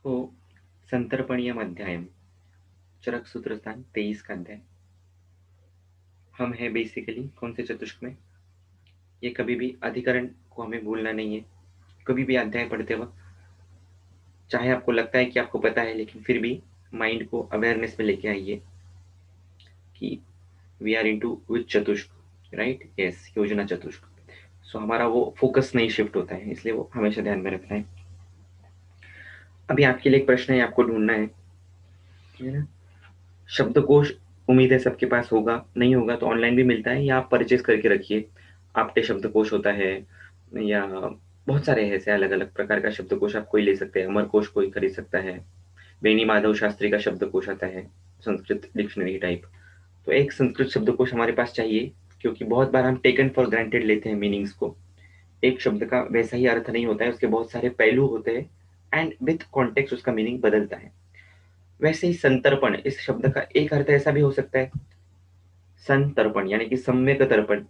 हो संतर्पणीयम अध्यायम चरक सूत्र स्थान 23 का अध्याय। हम है बेसिकली कौन से चतुष्क में। ये कभी भी अधिकरण को हमें भूलना नहीं है। कभी भी अध्याय पढ़ते वक्त चाहे आपको लगता है कि आपको पता है, लेकिन फिर भी माइंड को अवेयरनेस में लेके आइए कि वी आर इनटू विच चतुष्क, राइट? यस, योजना चतुष्क। सो हमारा वो फोकस नहीं शिफ्ट होता है, इसलिए वो हमेशा ध्यान में रखना है। अभी आपके लिए एक प्रश्न है, आपको ढूंढना है ना? शब्दकोश उम्मीद है सबके पास होगा, नहीं होगा तो ऑनलाइन भी मिलता है या आप परचेज करके रखिए। आपटे शब्दकोश होता है या बहुत सारे ऐसे अलग अलग प्रकार का शब्दकोश आप कोई ले सकते हैं। अमरकोश कोई खरीद सकता है। बेनी माधव शास्त्री का शब्दकोश आता है, संस्कृत डिक्शनरी टाइप। तो एक संस्कृत शब्दकोश हमारे पास चाहिए, क्योंकि बहुत बार हम टेकन फॉर ग्रांटेड लेते हैं मीनिंग्स को। एक शब्द का वैसा ही अर्थ नहीं होता है, उसके बहुत सारे पहलू होते हैं एंड विथ कॉन्टेक्स्ट उसका मीनिंग बदलता है। वैसे ही संतर्पण इस शब्द का एक अर्थ ऐसा भी हो सकता है, संतर्पण यानी कि सम्यक तर्पण,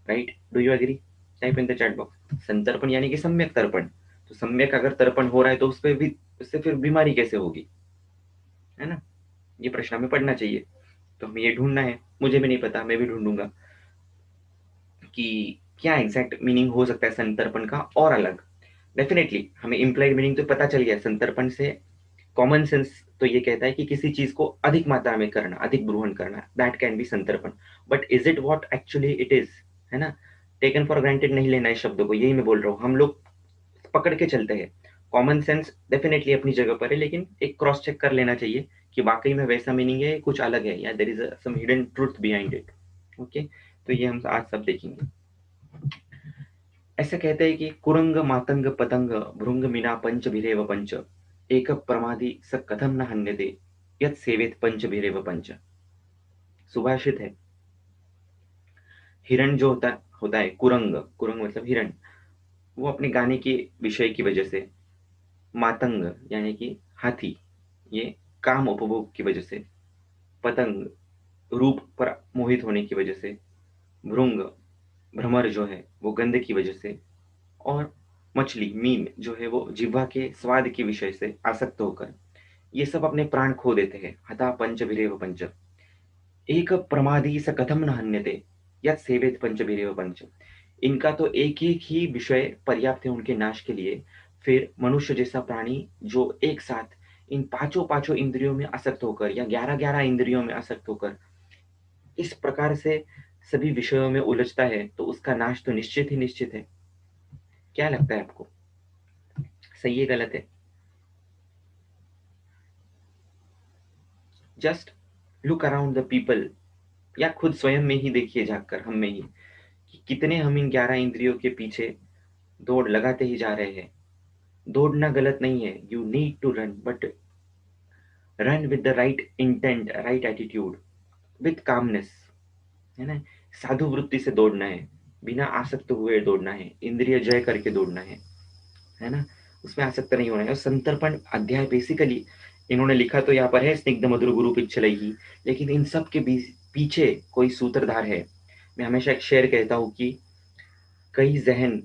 right? Do you agree? Type in the chat box. संतर्पण यानी कि सम्यक तर्पण। तो सम्यक अगर तर्पण हो रहा है तो उस पे भी उससे फिर बीमारी कैसे होगी, है ना? ये प्रश्न हमें पढ़ना चाहिए। तो हमें ये ढूंढना है, मुझे भी नहीं पता, मैं भी ढूंढूंगा कि क्या एग्जैक्ट मीनिंग हो सकता है संतर्पण का और अलग। डेफिनेटली हमें इम्प्लाइड मीनिंग तो पता चल गया संतर्पण से। कॉमन सेंस तो ये कहता है कि किसी चीज को अधिक मात्रा में करना, अधिक ब्रूहण करना, दैट कैन बी संतर्पण। But is it what actually it is, है ना? टेकन फॉर ग्रांटेड नहीं लेना इस शब्द को, यही मैं बोल रहा हूँ। हम लोग पकड़ के चलते हैं। कॉमन सेंस डेफिनेटली अपनी जगह पर है, लेकिन एक क्रॉस चेक कर लेना चाहिए कि वाकई में वैसा मीनिंग है, कुछ अलग है, या there is some hidden truth behind it. Okay, तो ये हम आज सब देखेंगे। ऐसा कहते हैं कि कुरंग मातंग पतंग भृंग मीना पंच भिरेव पंच एक प्रमादी स कथम न हन्यते यत सेवेत पंच भिरेव पंच। सुभाषित है। हिरण जो होता है कुरंग, कुरंग मतलब हिरण, वो अपने गाने के विषय की वजह से, मातंग यानी कि हाथी, ये काम उपभोग की वजह से, पतंग रूप पर मोहित होने की वजह से, भृंग भ्रमर जो है वो गंध की वजह से, और मछली मीन जो है वो जिह्वा के स्वाद के विषय से आसक्त होकर ये सब अपने प्राण खो देते हैं। हता पंच भिरेव पंच एक प्रमादी स कथम न हन्यते यत् सेवेत पंच भिरेव पंच। इनका तो एक एक ही विषय पर्याप्त है उनके नाश के लिए। फिर मनुष्य जैसा प्राणी जो एक साथ इन पांचों पांचों इंद्रियों में आसक्त होकर या 11-11 इंद्रियों में आसक्त होकर इस प्रकार से सभी विषयों में उलझता है, तो उसका नाश तो निश्चित ही निश्चित है। क्या लगता है आपको, सही है गलत है? Just look around the people, या खुद स्वयं में ही देखिए, झांक कर हम में ही, कि कितने हम इन 11 इंद्रियों के पीछे दौड़ लगाते ही जा रहे हैं। दौड़ना गलत नहीं है, you need to run, but run with the right intent, right attitude, with calmness, है ना? साधु वृत्ति से दौड़ना है, बिना आसक्त हुए दौड़ना है, इंद्रिय जय करके दौड़ना है ना? उसमें आसक्त नहीं होना है। और संतर्पण अध्याय बेसिकली इन्होंने लिखा तो यहाँ पर है स्निग्ध मधुर गुरु पिच्छलई, लेकिन इन सब के पीछे कोई सूत्रधार है। मैं हमेशा एक शेर कहता हूँ कि कई जहन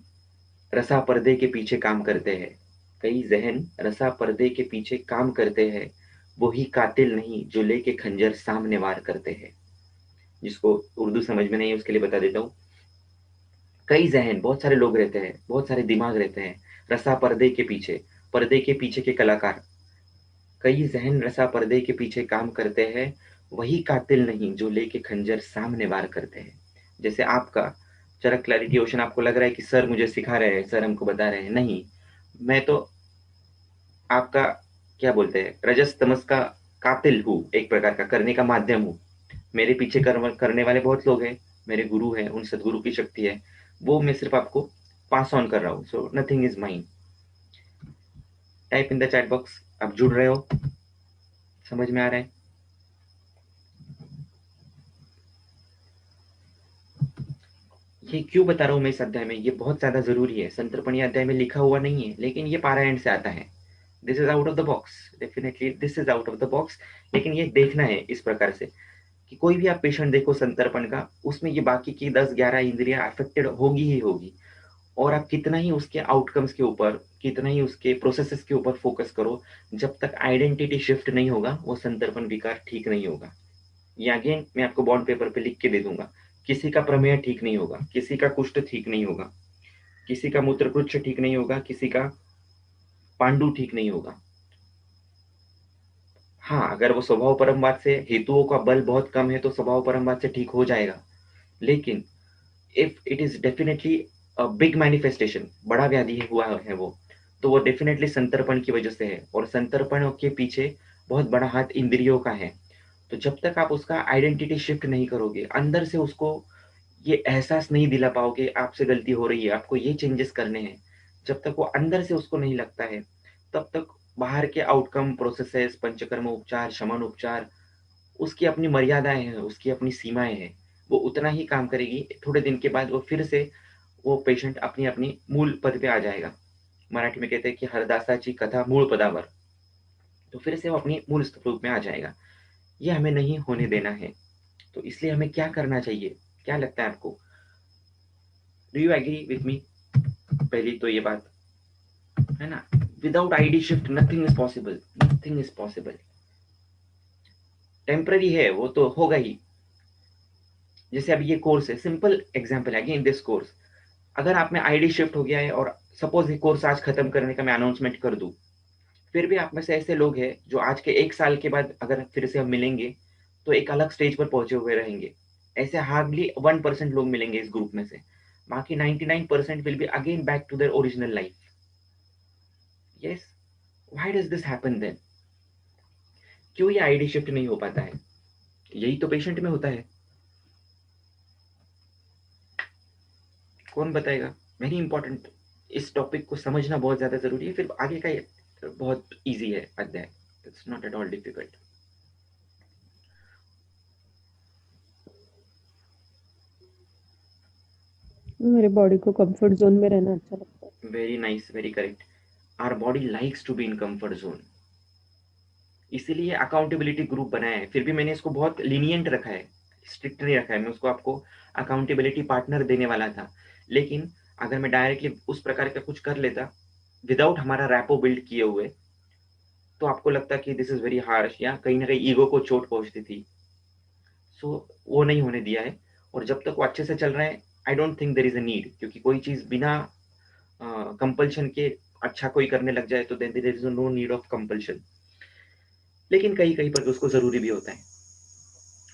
रसा पर्दे के पीछे काम करते हैं, कई जहन रसा पर्दे के पीछे काम करते हैं, वही कातिल नहीं जो लेके खंजर सामने वार करते हैं। जिसको उर्दू समझ में नहीं है उसके लिए बता देता हूँ। कई जहन, बहुत सारे लोग रहते हैं, बहुत सारे दिमाग रहते हैं रसा पर्दे के पीछे के कलाकार। कई जहन रसा पर्दे के पीछे काम करते हैं, वही कातिल नहीं जो लेके खंजर सामने वार करते हैं। जैसे आपका चरक क्लैरिटी ओशन, आपको लग रहा है कि सर मुझे सिखा रहे हैं, सर हमको बता रहे हैं, नहीं। मैं तो आपका क्या बोलते हैं, रजस तमस का कातिल हूँ, एक प्रकार का करने का माध्यम हूँ। मेरे पीछे करने वाले बहुत लोग हैं, मेरे गुरु हैं, उन सदगुरु की शक्ति है, वो मैं सिर्फ आपको पास ऑन कर रहा हूँ। So nothing is mine. Type in the chat box, आप जुड़ रहे हो, समझ में आ रहा है? ये क्यों बता रहा हूँ मैं इस अध्याय में, ये बहुत ज्यादा जरूरी है। संतर्पणीय अध्याय में लिखा हुआ नहीं है, लेकिन ये पारायण से आता है। This is out of the box, definitely this is out of the box. लेकिन ये देखना है इस प्रकार से कि कोई भी आप पेशेंट देखो संतर्पण का, उसमें ये बाकी की 10-11 इंद्रियां अफेक्टेड होगी ही होगी। और आप कितना ही उसके आउटकम्स के ऊपर कितना ही उसके प्रोसेसेस के ऊपर फोकस करो, जब तक आइडेंटिटी शिफ्ट नहीं होगा वो संतर्पण विकार ठीक नहीं होगा। ये अगेन मैं आपको बॉन्ड पेपर पे लिख के दे दूंगा। किसी का प्रमेय ठीक नहीं होगा, किसी का कुष्ठ ठीक नहीं होगा, किसी का मूत्रपुच्छ ठीक नहीं होगा, किसी का पांडु ठीक नहीं होगा। हाँ, अगर वो स्वभाव परमवाद से हेतुओं का बल बहुत कम है तो स्वभाव परमवाद से ठीक हो जाएगा। लेकिन if it is definitely a big manifestation, बड़ा व्याधि हुआ है वो, तो वो डेफिनेटली संतर्पण की वजह से है, और संतर्पण के पीछे बहुत बड़ा हाथ इंद्रियों का है। तो जब तक आप उसका आइडेंटिटी शिफ्ट नहीं करोगे, अंदर से उसको ये एहसास नहीं दिला पाओगे आपसे गलती हो रही है, आपको ये चेंजेस करने हैं, जब तक वो अंदर से उसको नहीं लगता है, तब तक बाहर के आउटकम प्रोसेसेस, पंचकर्म उपचार, शमन उपचार, उसकी अपनी मर्यादाएं हैं, उसकी अपनी सीमाएं हैं। वो उतना ही काम करेगी, थोड़े दिन के बाद वो फिर से वो पेशेंट अपनी अपनी मूल पद पे आ जाएगा। मराठी में कहते हैं कि हरदासाची कथा मूळ पदावर, तो फिर से वो अपनी मूल स्वरूप में आ जाएगा। ये हमें नहीं होने देना है। तो इसलिए हमें क्या करना चाहिए, क्या लगता है आपको? Do you agree with me? पहली तो ये बात है ना, without ID shift nothing is possible, nothing is possible. Temporary है वो तो होगा ही। जैसे अब ये कोर्स है, सिंपल एग्जांपल है अगेन दिस कोर्स। अगर आप में आईडी शिफ्ट हो गया है और सपोज ये कोर्स आज खत्म करने का मैं अनाउंसमेंट कर दूं, फिर भी आप में से ऐसे लोग हैं जो आज के 1 साल के बाद अगर फिर से हम मिलेंगे तो एक अलग स्टेज पर पहुंचे हुए रहेंगे। ऐसे हार्डली 1% लोग मिलेंगे इस ग्रुप में से, बाकी 99% will be again back to their original life. Yes, why does this happen then? क्यों ये आईडी शिफ्ट नहीं हो पाता है? यही तो पेशेंट में होता है। कौन बताएगा? Very important. इस टॉपिक को समझना बहुत ज्यादा जरूरी है, फिर आगे का ये बहुत इजी है अध्याय। It's not at all difficult. मेरे बॉडी को कंफर्ट जोन में रहना अच्छा लगता है। Very nice, very correct. Our body likes to be in comfort zone, इसीलिए अकाउंटेबिलिटी ग्रुप बनाया है। फिर भी मैंने इसको बहुत लीनियंट रखा है, स्ट्रिक्ट नहीं रखा है। मैं उसको आपको अकाउंटेबिलिटी पार्टनर देने वाला था, लेकिन अगर मैं डायरेक्टली उस प्रकार का कुछ कर लेता विदाउट हमारा रैपो बिल्ड किए हुए, तो आपको लगता कि दिस इज वेरी हार्श, या कहीं ना कहीं ईगो को चोट पहुंचती थी। सो वो नहीं होने दिया है। और जब तक वो अच्छे से चल रहे हैं, I don't think there is a need, क्योंकि कोई चीज बिना कंपल्शन के अच्छा कोई करने लग जाए तो then there is no need of compulsion. लेकिन कहीं कहीं पर उसको जरूरी भी होता है।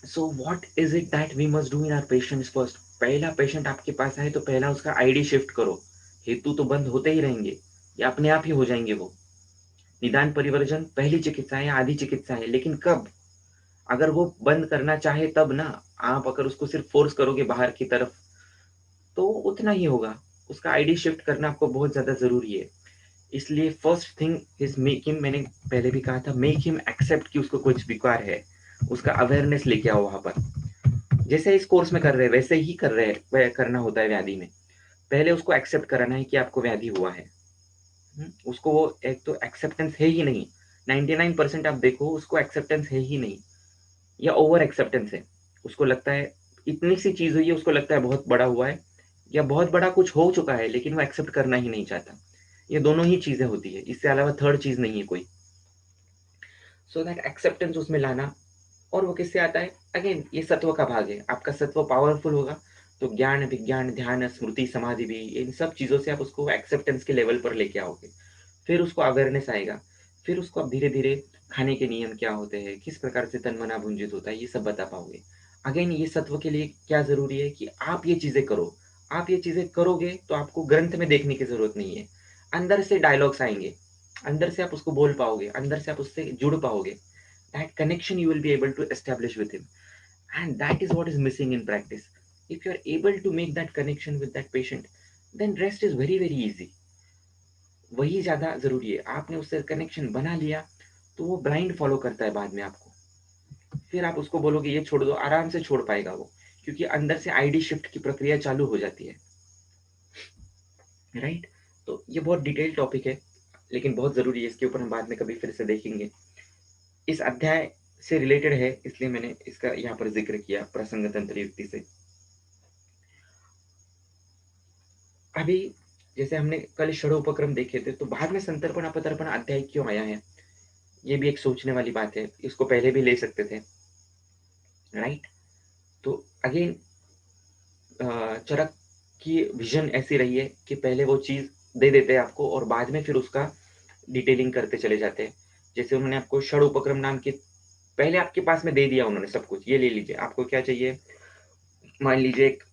So what is it that we must do in our patients first? पहला पेशेंट आपके पास आए तो पहला उसका आईडी शिफ्ट करो। हेतु तो बंद होते ही रहेंगे, या अपने आप ही हो जाएंगे वो। निदान परिवर्जन पहली चिकित्सा है, आधी चिकित्सा है, लेकिन कब? अगर वो बंद करना चाहे तब ना। आप अगर उसको सिर्फ फोर्स करोगे बाहर की तरफ तो उतना ही होगा। उसका आईडी शिफ्ट करना आपको बहुत ज्यादा जरूरी है। इसलिए first thing is make him, मैंने पहले भी कहा था, मेक हिम एक्सेप्ट कि उसको कुछ विकार है। उसका अवेयरनेस लेके आओ वहां पर। जैसे इस कोर्स में कर रहे हैं वैसे ही कर रहे हैं, वह करना होता है व्याधि में। पहले उसको एक्सेप्ट कराना है कि आपको व्याधि हुआ है। उसको वो एक तो एक्सेप्टेंस है ही नहीं। 99% आप देखो उसको एक्सेप्टेंस है ही नहीं, या ओवर एक्सेप्टेंस है। उसको लगता है इतनी सी चीज हुई है, उसको लगता है बहुत बड़ा हुआ है, या बहुत बड़ा कुछ हो चुका है लेकिन वो एक्सेप्ट करना ही नहीं चाहता। ये दोनों ही चीजें होती है, इससे अलावा थर्ड चीज नहीं है कोई। सो दैट एक्सेप्टेंस उसमें लाना। और वो किससे आता है? अगेन ये सत्व का भाग है। आपका सत्व पावरफुल होगा तो ज्ञान, विज्ञान, ध्यान, स्मृति, समाधि भी, इन सब चीजों से आप उसको एक्सेप्टेंस के लेवल पर लेके आओगे। फिर उसको अवेयरनेस आएगा। फिर उसको आप धीरे धीरे खाने के नियम क्या होते हैं, किस प्रकार से तन मना भुंजित होता है, ये सब बता पाओगे। अगेन ये सत्व के लिए क्या जरूरी है कि आप ये चीजें करो। आप ये चीजें करोगे तो आपको ग्रंथ में देखने की जरूरत नहीं है। अंदर से डायलॉग्स आएंगे, अंदर से आप उसको बोल पाओगे, अंदर से आप उससे जुड़ पाओगे। that connection you will be able to establish with him, and that is what is missing in practice. If you are able to make that connection with that patient, then rest is very very easy. वही ज्यादा जरूरी है। आपने उससे connection बना लिया तो वो ब्लाइंड फॉलो करता है बाद में आपको। फिर आप उसको बोलोगे ये छोड़ दो, आराम से छोड़ पाएगा वो, क्योंकि अंदर से आईडी शिफ्ट की प्रक्रिया चालू हो जाती है। राइट? तो ये बहुत डिटेल टॉपिक है, लेकिन बहुत जरूरी है। इसके ऊपर हम बाद में कभी फिर से देखेंगे। इस अध्याय से रिलेटेड है, इसलिए मैंने इसका यहाँ पर जिक्र किया प्रसंग तंत्र युक्ति से। अभी जैसे हमने कल षडोपक्रम देखे थे, तो बाद में संतर्पण अपतर्पण अध्याय क्यों आया है, ये भी एक सोचने वाली बात है। इसको पहले भी ले सकते थे, राइट। तो अगेन चरक की विजन ऐसी रही है कि पहले वो चीज दे देते हैं आपको और बाद में फिर उसका डिटेलिंग करते चले जाते हैं। जैसे उन्होंने आपको षड उपक्रम नाम के पहले आपके पास में दे दिया उन्होंने सब कुछ, ये ले लीजिए, आपको क्या चाहिए। मान लीजिए एक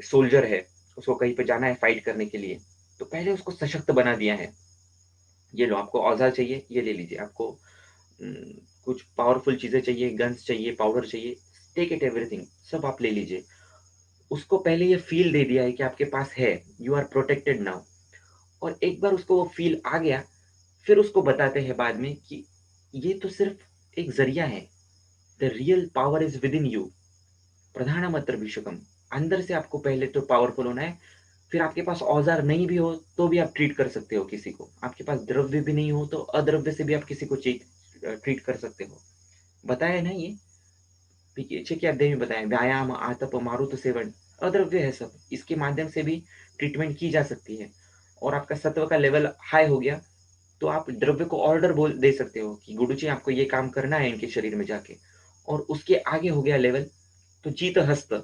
सोल्जर है, उसको कहीं पे जाना है फाइट करने के लिए, तो पहले उसको सशक्त बना दिया है। ये लो, आपको औजार चाहिए, ये ले लीजिए। आपको कुछ पावरफुल चीजें चाहिए, गन्स चाहिए, पाउडर चाहिए, टेक इट एवरीथिंग, सब आप ले लीजिए। उसको पहले ये फील दे दिया है कि आपके पास है, यू आर प्रोटेक्टेड नाउ। और एक बार उसको वो फील आ गया, फिर उसको बताते हैं बाद में कि ये तो सिर्फ एक जरिया है, the real power is within you, प्रधान मंत्र विश्वकम। अंदर से आपको पहले तो पावरफुल होना है, फिर आपके पास औजार नहीं भी हो तो भी आप ट्रीट कर सकते हो किसी को, आपके पास द्रव्य भी नहीं हो तो अद्रव्य से भी आप किसी को ट्रीट कर सकते हो। बताया ना ये पीछे के अध्याय में बताया, व्यायाम, आतप, मारुत सेवन, अद्रव्य है सब, इसके माध्यम से भी ट्रीटमेंट की जा सकती है। और आपका सत्व का लेवल हाई हो गया तो आप द्रव्य को ऑर्डर बोल दे सकते हो कि गुरु जी आपको ये काम करना है इनके शरीर में जाके। और उसके आगे हो गया लेवल, तो जीत हस्त,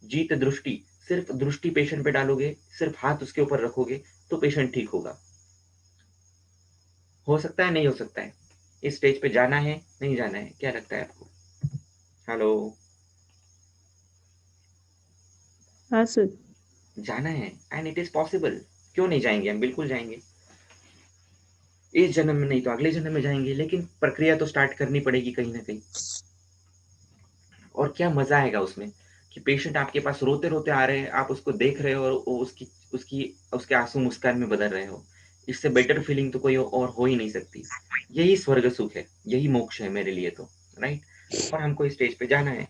जीत दृष्टि, सिर्फ दृष्टि पेशेंट पे डालोगे, सिर्फ हाथ उसके ऊपर रखोगे तो पेशेंट ठीक होगा। हो सकता है, नहीं हो सकता है, इस स्टेज पे जाना है, नहीं जाना है, क्या लगता है आपको? हेलो। हाँ सर। जाना है, एंड इट इज पॉसिबल। क्यों नहीं जाएंगे, हम बिल्कुल जाएंगे। इस जन्म में नहीं तो अगले जन्म में जाएंगे, लेकिन प्रक्रिया तो स्टार्ट करनी पड़ेगी कहीं ना कहीं। और क्या मजा आएगा उसमें कि पेशेंट आपके पास रोते रोते आ रहे हैं, आप उसको देख रहे हो और उसकी उसकी उसके आंसू मुस्कान में बदल रहे हो। इससे बेटर फीलिंग तो कोई और हो ही नहीं सकती। यही स्वर्ग सुख है, यही मोक्ष है मेरे लिए तो, राइट। और हमको इस स्टेज पे जाना है।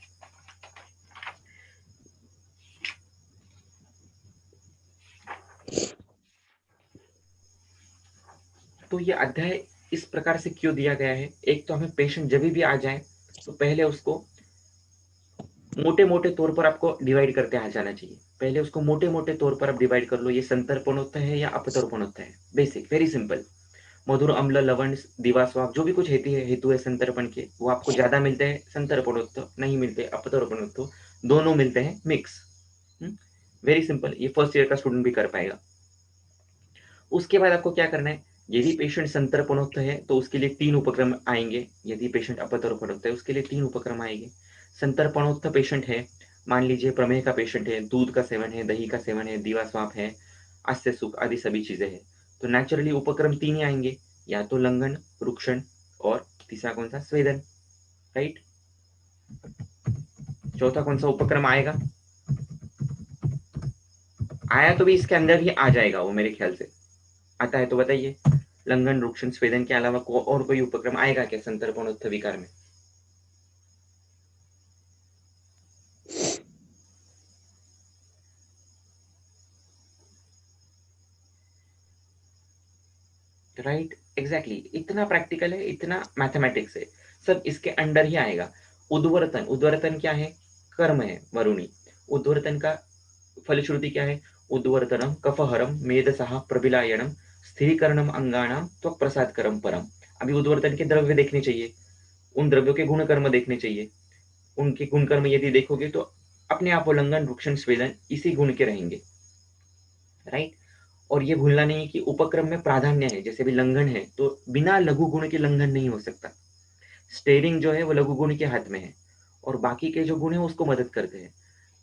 तो ये अध्याय इस प्रकार से क्यों दिया गया है, एक तो हमें पेशेंट जब भी आ जाए तो पहले उसको मोटे मोटे तौर पर आपको डिवाइड करते आ जाना चाहिए। पहले उसको मोटे मोटे तौर पर आप डिवाइड कर लो, ये संतर्पणोत्थ है या अपतर्पणोत्थ है। Basic, very simple. मधुर, अम्ल, लवण, दिवा, स्वाप, जो भी कुछ हेतु है संतर्पण के, वो आपको ज्यादा मिलते हैं संतर्पणोत्थ, नहीं मिलते अपतर्पणोत्थ, दोनों मिलते हैं मिक्स। वेरी सिंपल, ये फर्स्ट ईयर का स्टूडेंट भी कर पाएगा। उसके बाद आपको क्या करना है, यदि पेशेंट संतर्पणोत्थ है तो उसके लिए 3 उपक्रम आएंगे, यदि पेशेंट अपतर्पणोत्थ है उसके लिए 3 उपक्रम आएंगे। संतर्पणोत्थ पेशेंट है, मान लीजिए प्रमेह का पेशेंट है, दूध का सेवन है, दही का सेवन है, दीवा स्वाप है, अस्य सुख आदि सभी चीजें हैं, तो नेचुरली उपक्रम 3 ही आएंगे, या तो लंघन, रुक्षण और तीसरा कौन सा, स्वेदन, राइट। चौथा कौन सा उपक्रम आएगा, आया तो भी इसके अंदर ही आ जाएगा वो मेरे ख्याल से, आता है तो बताइए। लंघन, रुक्षण, स्वेदन के अलावा और कोई उपक्रम आएगा क्या संतर्पणोत्थ विकार में? राइट, एग्जैक्टली, इतना प्रैक्टिकल है, इतना मैथमेटिक्स है, सब इसके अंडर ही आएगा। उद्वर्तन, उद्वर्तन क्या है, कर्म है वरुणी। उद्वर्तन का फलश्रुति क्या है, उद्वर्तनम कफहरम मेधसः प्रबिलायनम स्थिरीकरणम अंगाणाम त्वक प्रसाद करम परम। अभी उद्वर्तन के द्रव्य देखने चाहिए, उन द्रव्यों के गुण कर्म देखने चाहिए। उनके गुण कर्म यदि देखोगे तो अपने आप उल्लंघन, रुक्षण, स्वेदन इसी गुण के रहेंगे, राइट। और ये भूलना नहीं है कि उपक्रम में प्राधान्य है, जैसे भी लंघन है तो बिना लघु गुण के लंघन नहीं हो सकता। स्टेयरिंग जो है वो लघु गुण के हाथ में है, और बाकी के जो गुण है उसको मदद करते हैं।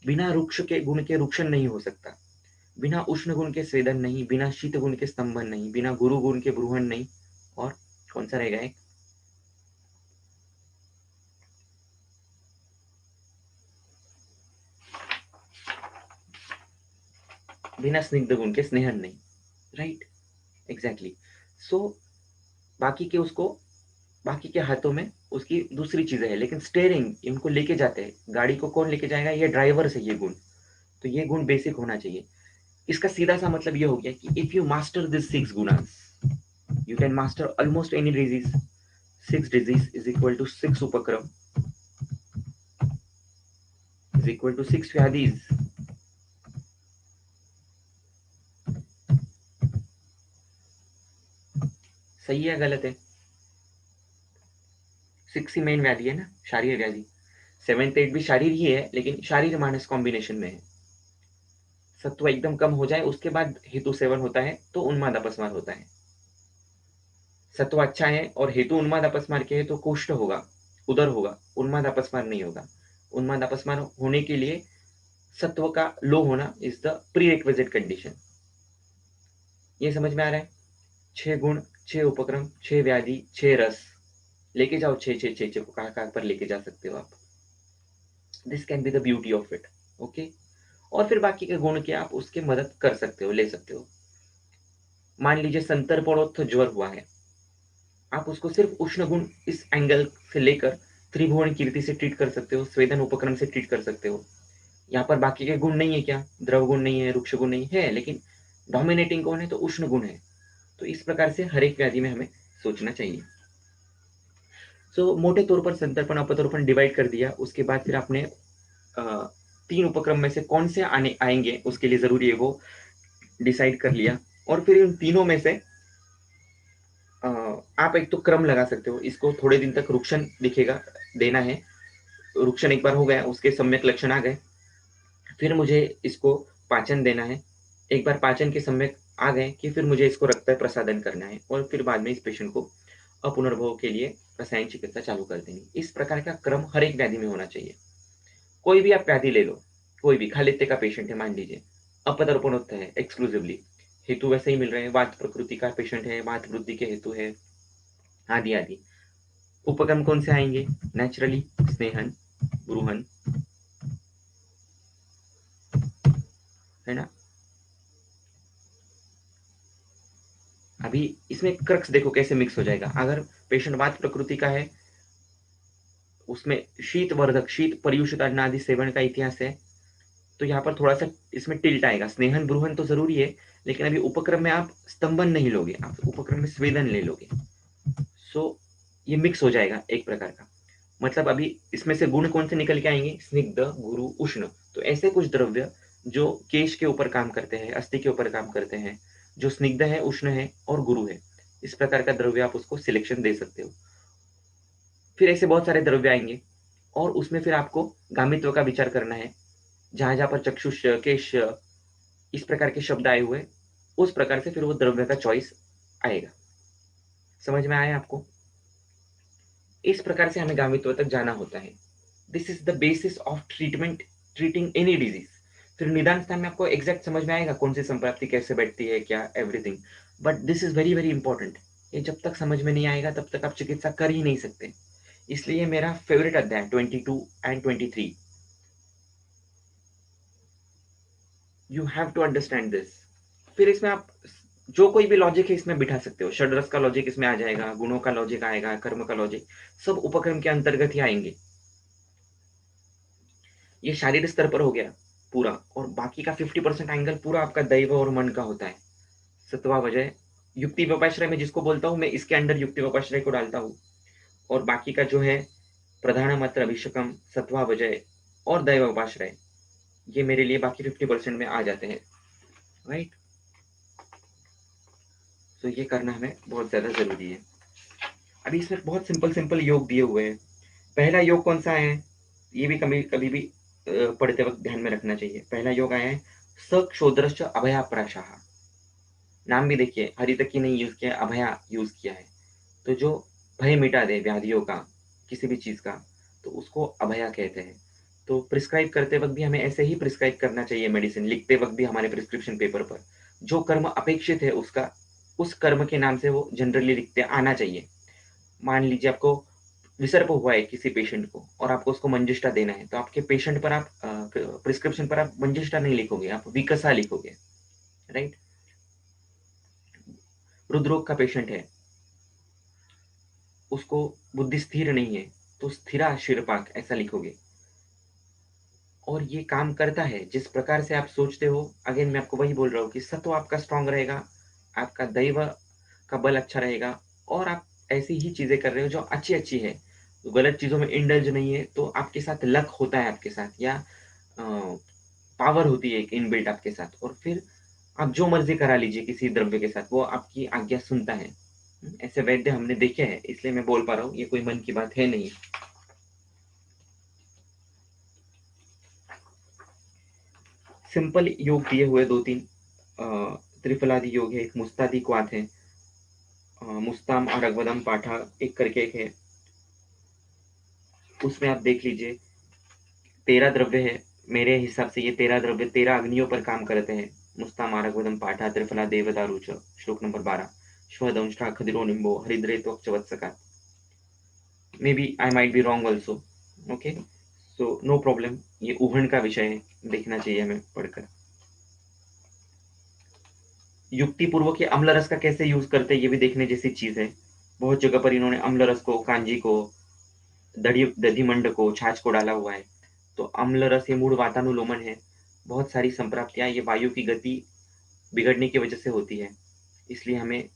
बिना रुक्ष के गुण के रुक्षण नहीं हो सकता, बिना उष्ण गुण के स्वेदन नहीं, बिना शीत गुण के स्तंभन नहीं, बिना गुरु गुण के ब्रूहण नहीं। और कौन सा रहेगा एक, बिना स्निग्ध गुण के स्नेहन नहीं, राइट, एग्जैक्टली। सो बाकी के उसको, बाकी के हाथों में उसकी दूसरी चीजें है, लेकिन स्टेयरिंग इनको लेके जाते हैं, गाड़ी को कौन लेके जाएगा, ये ड्राइवर से ये गुण। तो ये गुण बेसिक होना चाहिए। इसका सीधा सा मतलब ये हो गया कि इफ यू मास्टर दिस 6 गुणास, you can master almost any disease. 6 disease is equal to 6 उपक्रम इज इक्वल टू 6 व्याधीज। सही है गलत है? 6 ही मेन व्याधि है ना, शारीर व्याधि। 7th 8 भी शारीर ही है, लेकिन शारीर मानस कॉम्बिनेशन में है। सत्व एकदम कम हो जाए उसके बाद हेतु सेवन होता है तो उन्माद अपस्मार होता है। सत्व अच्छा है और हेतु उन्माद अपस्मार के है तो कुष्ठ होगा, उदर होगा, उन्माद अपस्मार नहीं होगा। उन्माद अपस्मार होने के लिए सत्व का लो होना is the pre requisite condition. ये समझ में आ रहा है? 6 गुण, 6 उपक्रम, 6 व्याधि, 6 रस। लेके जाओ 6 6 6 6 को, कहाँ कहाँ पर लेके जा सकते हो आप। This can be the beauty of it. Okay. और फिर बाकी के गुण के आप उसके मदद कर सकते हो, ले सकते हो। मान लीजिए संतर्पणोत्थ ज्वर हुआ है, आप उसको सिर्फ उष्ण गुण इस एंगल से लेकर त्रिभुवन कीर्ति से ट्रीट कर सकते हो, स्वेदन उपक्रम से ट्रीट कर सकते हो। यहाँ पर बाकी के गुण नहीं है क्या? द्रव गुण नहीं है, रुक्ष गुण नहीं है, लेकिन डोमिनेटिंग कौन है? तो उष्ण गुण है। तो इस प्रकार से हर एक व्याधि में हमें सोचना चाहिए। मोटे तौर पर संतर्पण अपतर्पण डिवाइड कर दिया। उसके बाद फिर आपने 3 उपक्रम में से कौन से आने आएंगे उसके लिए जरूरी है वो डिसाइड कर लिया। और फिर इन तीनों में से आप एक तो क्रम लगा सकते हो। इसको थोड़े दिन तक रुक्षण दिखेगा, देना है। रुक्षण एक बार हो गया, उसके सम्यक लक्षण आ गए, फिर मुझे इसको पाचन देना है। एक बार पाचन के सम्यक आ गए कि फिर मुझे इसको रक्त प्रसादन करना है, और फिर बाद में इस पेशेंट को अपुनर्भव के लिए रसायन चिकित्सा चालू कर देनी। इस प्रकार का क्रम हर एक व्याधि में होना चाहिए। कोई भी आप व्याधि ले लो, कोई भी खालित्य का पेशेंट है मान लीजिए, अपतर्पणोत्थ है एक्सक्लूसिवली, हेतु वैसे ही मिल रहे हैं, वात प्रकृति का पेशेंट है, वात वृद्धि के हेतु है, आदि आदि। उपक्रम कौन से आएंगे? नेचुरली स्नेहन, ब्रूहन, है ना। अभी इसमें क्रक्स देखो कैसे मिक्स हो जाएगा। अगर पेशेंट वात प्रकृति का है, उसमें शीत वर्धक, शीत पर्युषित अन्न आदि सेवन का इतिहास है, तो यहाँ पर थोड़ा सा इसमें टिल्ट आएगा। स्नेहन ब्रूहन तो जरूरी है, लेकिन अभी उपक्रम में आप स्तंभन नहीं लोगे, आप उपक्रम में स्वेदन ले लोगे। ये मिक्स हो जाएगा एक प्रकार का। मतलब अभी इसमें से गुण कौन से निकल के आएंगे? स्निग्ध, गुरु, उष्ण। तो ऐसे कुछ द्रव्य जो केश के ऊपर काम करते हैं, अस्थि के ऊपर काम करते हैं, जो स्निग्ध है, उष्ण है और गुरु है, इस प्रकार का द्रव्य आप उसको सिलेक्शन दे सकते हो। फिर ऐसे बहुत सारे द्रव्य आएंगे, और उसमें फिर आपको गामित्व का विचार करना है। जहां जहां पर चक्षुष, केश, इस प्रकार के शब्द आए हुए, उस प्रकार से फिर वो द्रव्य का चॉइस आएगा। समझ में आया आपको? इस प्रकार से हमें गामित्व तक जाना होता है। This is the basis of treatment, treating any disease. फिर निदान स्थान में आपको एग्जैक्ट समझ में आएगा कौन सी संप्राप्ति कैसे बैठती है, क्या, everything. But this is very very important. ये जब तक समझ में नहीं आएगा तब तक आप चिकित्सा कर ही नहीं सकते। इसलिए मेरा फेवरेट अध्याय 22 and 23, you have to understand this. फिर इसमें आप जो कोई भी लॉजिक है इसमें बिठा सकते हो। षड्रस का लॉजिक इसमें आ जाएगा, गुणों का लॉजिक आएगा, कर्म का लॉजिक, सब उपक्रम के अंतर्गत ही आएंगे। ये शारीरिक स्तर पर हो गया पूरा, और बाकी का 50% एंगल पूरा आपका दैव और मन का होता है। सत्वा वजह, युक्ति व्यपाश्रय में जिसको बोलता हूं मैं, इसके अंडर युक्ति व्यपाश्रय को डालता हूं। और बाकी का जो है प्रधान मात्र अभिषेकम, सत्वा वजय और दैव उपाश्रय, ये मेरे लिए बाकी 50% में आ जाते हैं। राइट। तो ये करना हमें बहुत ज्यादा जरूरी है। अभी इसमें बहुत सिंपल सिंपल योग दिए हुए हैं। पहला योग कौन सा है? ये भी कभी कभी भी पढ़ते वक्त ध्यान में रखना चाहिए। पहला योग आया है सक्षोद्रश्च अभया प्राशाह। नाम भी देखिए, हरितकी नहीं यूज किया, अभया यूज किया है। तो जो भय मिटा दे व्याधियों का, किसी भी चीज का, तो उसको अभया कहते हैं। तो प्रिस्क्राइब करते वक्त भी हमें ऐसे ही प्रिस्क्राइब करना चाहिए। मेडिसिन लिखते वक्त भी हमारे प्रिस्क्रिप्शन पेपर पर जो कर्म अपेक्षित है उसका, उस कर्म के नाम से वो जनरली लिखते आना चाहिए। मान लीजिए आपको विसर्प हुआ है किसी पेशेंट को, और आपको उसको मंजिष्ठा देना है, तो आपके पेशेंट पर आप प्रिस्क्रिप्शन पर आप मंजिष्ठा नहीं लिखोगे, आप विकसा लिखोगे। राइट। हृदरोग का पेशेंट है, उसको बुद्धि स्थिर नहीं है, तो स्थिरा शिरपाक ऐसा लिखोगे। और ये काम करता है जिस प्रकार से आप सोचते हो। अगेन मैं आपको वही बोल रहा हूँ कि सत्व आपका स्ट्रांग रहेगा, आपका दैव का बल अच्छा रहेगा, और आप ऐसी ही चीजें कर रहे हो जो अच्छी अच्छी है, गलत चीजों में इंडल्ज नहीं है, तो आपके साथ लक होता है आपके साथ, या पावर होती है एक इनबिल्ट आपके साथ। और फिर आप जो मर्जी करा लीजिए किसी द्रव्य के साथ, वो आपकी आज्ञा सुनता है। ऐसे वैद्य हमने देखे हैं, इसलिए मैं बोल पा रहा हूँ, ये कोई मन की बात है नहीं। सिंपल योग दिए हुए दो तीन त्रिफलादि योग है, एक मुस्तादि क्वाथ है, मुस्ताम और अगवदम पाठा एक करके एक है, उसमें आप देख लीजिए 13 द्रव्य है। मेरे हिसाब से ये 13 द्रव्य 13 अग्नियों पर काम करते हैं। मुस्ताम आरगवदम पाठा त्रिफला देवदारुच, श्लोक नंबर 12। श्वदंष्टा खदिरो निम्बो हरिद्रे त्वक्च वत्सका। Maybe I might be wrong also. Okay, so no problem, ये उभन का विषय है, देखना चाहिए हमें पढ़कर। युक्ति पूर्वक ये अम्ल रस का कैसे यूज करते हैं, ये भी देखने जैसी चीज है। बहुत जगह पर इन्होंने अम्ल रस को, कांजी को, दधिमंड को, छाछ को डाला हुआ है। तो अम्ल रस ये मूड वातानुलोमन है। बहुत सारी संप्राप्तियां ये वायु की गति बिगड़ने की वजह से होती है, इसलिए हमें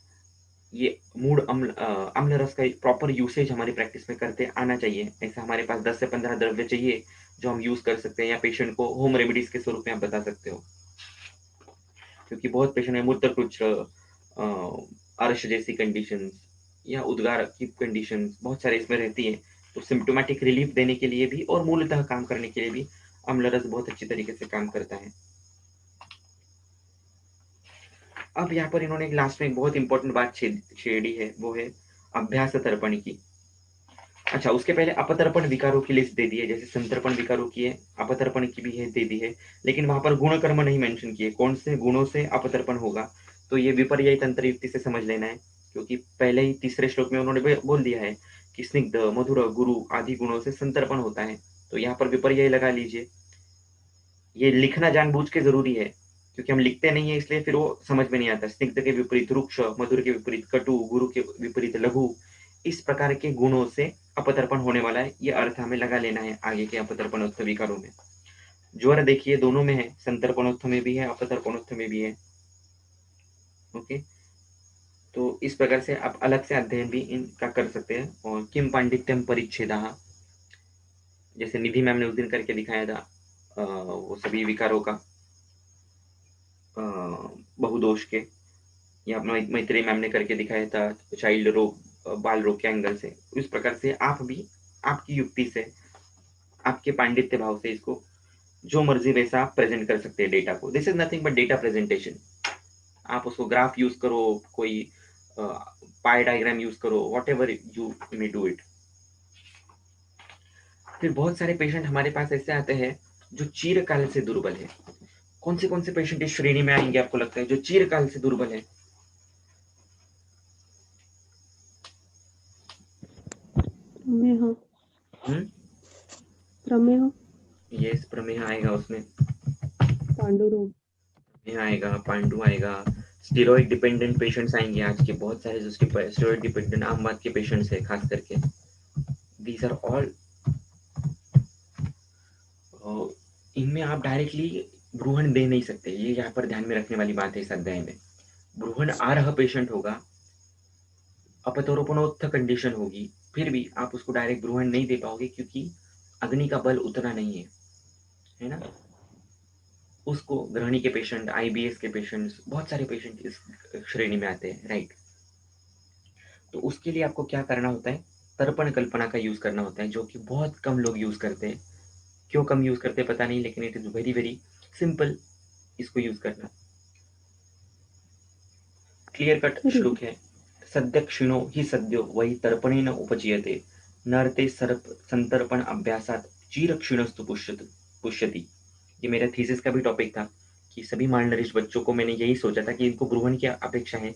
ये मूड अम्ल रस का एक प्रॉपर यूसेज हमारी प्रैक्टिस में करते आना चाहिए। ऐसा हमारे पास 10 से 15 द्रव्य चाहिए जो हम यूज कर सकते हैं, या पेशेंट को होम रेमेडीज के स्वरूप में आप बता सकते हो। क्योंकि बहुत पेशेंट में मूत्रकुच्छ, अर्श जैसी कंडीशन या उद्गार की कंडीशन बहुत सारे इसमें रहती है। तो सिम्टोमेटिक रिलीफ देने के लिए भी और मूलतः काम करने के लिए भी अम्ल रस बहुत अच्छी तरीके से काम करता है। अब यहाँ पर इन्होंने लास्ट में एक बहुत इंपॉर्टेंट बात छेड़ी है, वो है अभ्यास तर्पण की। अच्छा, उसके पहले अपतर्पण विकारों की लिस्ट दे दी है, जैसे संतर्पण विकारों की है, अपतर्पण की भी है, दे दी है। लेकिन वहां पर गुण कर्म नहीं मेंशन किए, कौन से गुणों से अपतर्पण होगा। तो ये विपर्यय तंत्र युक्ति से समझ लेना है, क्योंकि पहले ही तीसरे श्लोक में उन्होंने बोल दिया है कि स्निग्ध मधुर गुरु आदि गुणों से संतर्पण होता है। तो यहाँ पर विपर्यय लगा लीजिए। ये लिखना जानबूझ के जरूरी है, क्योंकि हम लिखते नहीं है, इसलिए फिर वो समझ में नहीं आता। स्निग्ध के विपरीत रुक्ष, मधुर के विपरीत कटु, गुरु के विपरीत लघु, इस प्रकार के गुणों से अपतर्पण होने वाला है, ये अर्थ हमें लगा लेना है आगे के अपतर्पणोत्थ विकारों में। ज्वर देखिए दोनों में है, संतर्पणोत्थ में भी है, अपतर्पणोत्थ में भी है। ओके, तो इस प्रकार से आप अलग से अध्ययन भी इनका कर सकते हैं। और किम पांडित्यम परिच्छेदा, जैसे निधि मैम ने उस दिन करके दिखाया था, वो सभी विकारों का बहुदोष के, या मैत्रेयी मैम ने करके दिखाया था चाइल्ड रोग, बाल रोग के एंगल से। इस प्रकार से आप भी आपकी युक्ति से, आपके पांडित्य भाव से इसको जो मर्जी वैसा आप प्रेजेंट कर सकते हैं डेटा को। This is nothing but data presentation. आप उसको ग्राफ यूज करो, कोई पाई डायग्राम यूज करो, what ever you may do it. फिर बहुत सारे पेशेंट हमारे पास ऐसे आते हैं जो चीरकाल से दुर्बल है। कौन से पेशेंट इस श्रेणी में आएंगे आपको लगता है, जो चीरकाल से दुर्बल है? प्रमेह। प्रमेह। यस, प्रमेह आएगा उसमें, पांडु रोग। प्रमेह आएगा, पांडु आएगा, स्टेरॉइड डिपेंडेंट पेशेंट्स आएंगे। आज के बहुत सारे जो स्टेरॉइड डिपेंडेंट आम बात के पेशेंट्स है खास करके, दीज आर ऑल, इनमें आप डायरेक्टली ब्रूहण दे नहीं सकते। ये यहाँ पर ध्यान में रखने वाली बात है इस अध्याय में। ब्रूहण आ रहा पेशेंट होगा, अपतरोपणोत्थ कंडीशन होगी, फिर भी आप उसको डायरेक्ट ब्रूहण नहीं दे पाओगे, क्योंकि अग्नि का बल उतना नहीं है ना। उसको ग्रहणी के पेशेंट, आईबीएस के पेशेंट्स, बहुत सारे पेशेंट इस श्रेणी में आते हैं, राइट। तो उसके लिए आपको क्या करना होता है, तर्पण कल्पना का यूज करना होता है, जो कि बहुत कम लोग यूज करते हैं। क्यों कम यूज करते हैं पता नहीं, लेकिन it is very very simple इसको यूज करना। क्लियर कट श्लोक है, सद्य क्षीणो ही सद्यो वही तर्पणेन उपजीयते, नरते सर्प संतर्पण अभ्यासात चीर क्षीणस्तु पुष्यति। ये मेरा थीसिस का भी टॉपिक था कि सभी मालनरिश बच्चों को मैंने यही सोचा था कि इनको ब्रूहन की अपेक्षा है।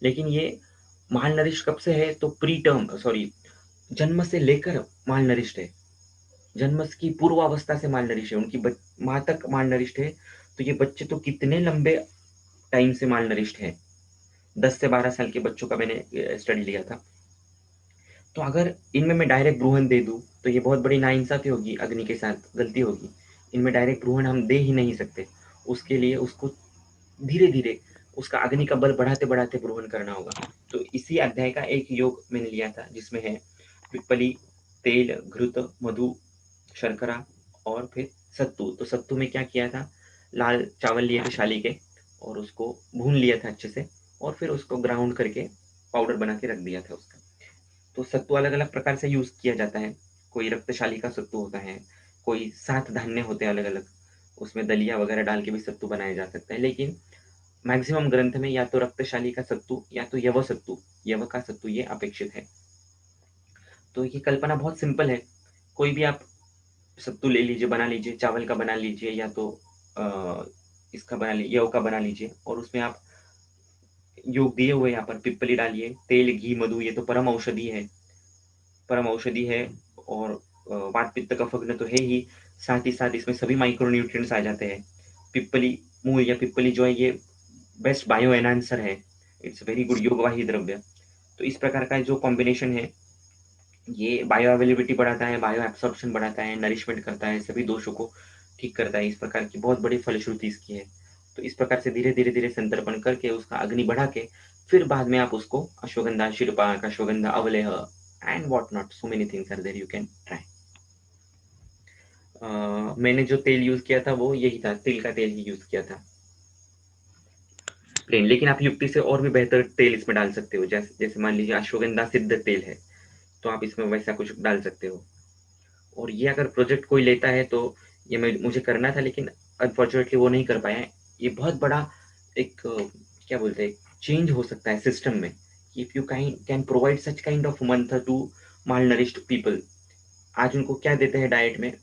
लेकिन ये मालनरिश कब से है, तो प्री टर्म सॉरी जन्म से लेकर मालनरिष्ट है, जन्म की पूर्वावस्था से मालनरिष्ट है, उनकी माँ तक मालनरिष्ट है। तो ये बच्चे तो कितने लंबे टाइम से मालनरिष्ट है, 10 से 12 साल के बच्चों का मैंने स्टडी लिया था। तो अगर इनमें मैं डायरेक्ट ब्रूहन दे दूं तो ये बहुत बड़ी नाइंसाफी होगी, अग्नि के साथ गलती होगी। इनमें डायरेक्ट ब्रूहन हम दे ही नहीं सकते, उसके लिए उसको धीरे धीरे उसका अग्नि का बल बढ़ाते बढ़ाते ब्रूहन करना होगा। तो इसी अध्याय का एक योग मैंने लिया था, जिसमें है पिप्पली, तेल, घृत, मधु, शर्करा और फिर सत्तू। तो सत्तू में क्या किया था, लाल चावल लिए थे शाली के, और उसको भून लिया था अच्छे से, और फिर उसको ग्राउंड करके पाउडर बना के रख दिया था उसका। तो सत्तू अलग अलग प्रकार से यूज किया जाता है। कोई रक्तशाली का सत्तू होता है, कोई सात धान्य होते हैं अलग अलग, उसमें दलिया वगैरह डाल के भी सत्तू बनाया जा सकता है। लेकिन मैक्सिमम ग्रंथ में या तो रक्तशाली का सत्तू या तो यव सत्तू, यव का सत्तू ये अपेक्षित है। तो ये कल्पना बहुत सिंपल है। कोई भी आप सत्तू ले लीजिए, बना लीजिए, चावल का बना लीजिए या तो इसका बना लीजिए, यव का बना लीजिए, और उसमें आप योग दिए हुए यहाँ पर पिप्पली डालिए, तेल घी मधु, ये तो परम औषधि है, परम औषधि है। और वात पित्त कफग्न तो है ही, साथ ही साथ इसमें सभी माइक्रो न्यूट्रिएंट्स आ जाते हैं। पिप्पली मूल या पिप्पली जो है ये बेस्ट बायो एनहांसर है, इट्स वेरी गुड योगवाही द्रव्य। तो इस प्रकार का जो कॉम्बिनेशन है ये बायो अवेलेबिलिटी बढ़ाता है, बायो एब्सॉर्प्शन बढ़ाता है, नरिशमेंट करता है, सभी दोषों को ठीक करता है। इस प्रकार की बहुत बड़ी फलश्रुति इसकी है। तो इस प्रकार से धीरे धीरे धीरे संतर्पण करके उसका अग्नि बढ़ा के फिर बाद में आप उसको अश्वगंधा शिरपाक, अश्वगंधा अवलेह and what not, so many things are there, you can try. मैंने जो तेल यूज किया था वो यही था, तिल का तेल ही यूज किया था प्लेन। लेकिन आप युक्ति से और भी बेहतर तेल इसमें डाल सकते हो, जैसे जैसे मान लीजिए अश्वगंधा सिद्ध तेल है, तो आप इसमें वैसा कुछ डाल सकते हो। और ये अगर प्रोजेक्ट कोई लेता है तो ये मुझे करना था, लेकिन अनफॉर्चुनेटली वो नहीं कर पाया। ये बहुत बड़ा एक क्या बोलते हैं, चेंज हो सकता है सिस्टम में। If you can provide such kind of month to malnourished people. आज उनको क्या देते हैं डाइट में,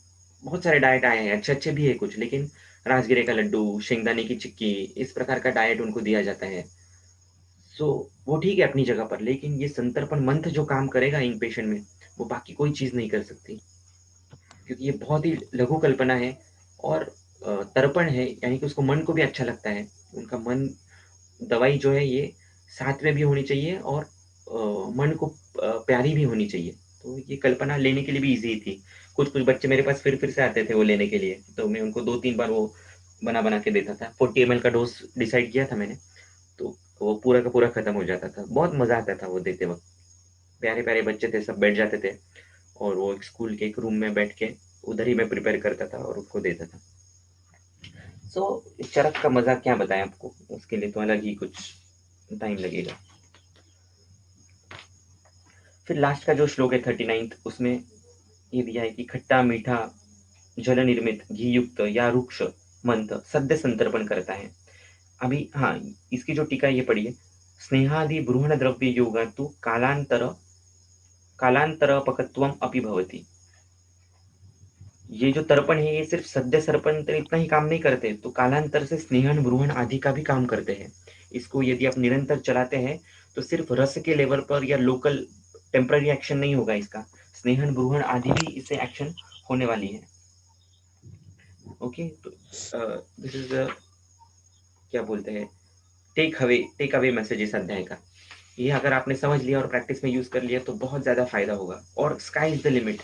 बहुत सारे डाइट आए हैं, अच्छे अच्छे भी है कुछ, लेकिन राजगिरे का लड्डू, शेंगदाने की चिक्की, इस प्रकार का डाइट उनको दिया जाता है। सो वो ठीक है अपनी जगह पर, लेकिन ये संतर्पण मंत्र जो काम करेगा इन पेशेंट में, वो बाकी कोई चीज नहीं कर सकती, क्योंकि ये बहुत ही लघु कल्पना है। और तर्पण है, यानी कि उसको मन को भी अच्छा लगता है। उनका मन, दवाई जो है ये साथ में भी होनी चाहिए और मन को प्यारी भी होनी चाहिए। तो ये कल्पना लेने के लिए भी इजी थी। कुछ कुछ बच्चे मेरे पास फिर से आते थे वो लेने के लिए, तो मैं उनको 2-3 बार वो बना बना के देता था। 40 ml का डोज डिसाइड किया था मैंने, तो वो पूरा का पूरा खत्म हो जाता था। बहुत मजा आता था वो देते वक्त। प्यारे प्यारे बच्चे थे, सब बैठ जाते थे, और वो एक स्कूल के एक रूम में बैठ के उधर ही मैं प्रिपेयर करता था और उसको देता था। सो चरक का मजा क्या बताएं आपको, उसके लिए तो अलग ही कुछ टाइम लगेगा। फिर लास्ट का जो श्लोक है 39th, उसमें ये दिया है कि खट्टा मीठा जल निर्मित घी युक्त या रुक्ष मंत्र सद्य संतर्पण करता है। अभी हाँ, इसकी जो टीका ये पढ़िए, स्नेहादि ब्रूहण द्रव्य योगा तो कालांतरपकत्वम अपि भवति। ये जो तर्पण है ये सिर्फ सद्य सर्पण तो इतना ही काम नहीं करते, तो कालांतर से स्नेहन ब्रूहण आदि का भी काम करते हैं। इसको यदि आप निरंतर चलाते हैं तो सिर्फ रस के लेवल पर या लोकल टेम्पररी एक्शन नहीं होगा इसका, स्नेहन ब्रूहण आदि भी इससे एक्शन होने वाली है। ओके, तो दिस इज क्या बोलते हैं, टेक अवे मैसेज इस अध्याय का। ये अगर आपने समझ लिया और प्रैक्टिस में यूज कर लिया तो बहुत ज्यादा फायदा होगा, और स्काई इज द लिमिट।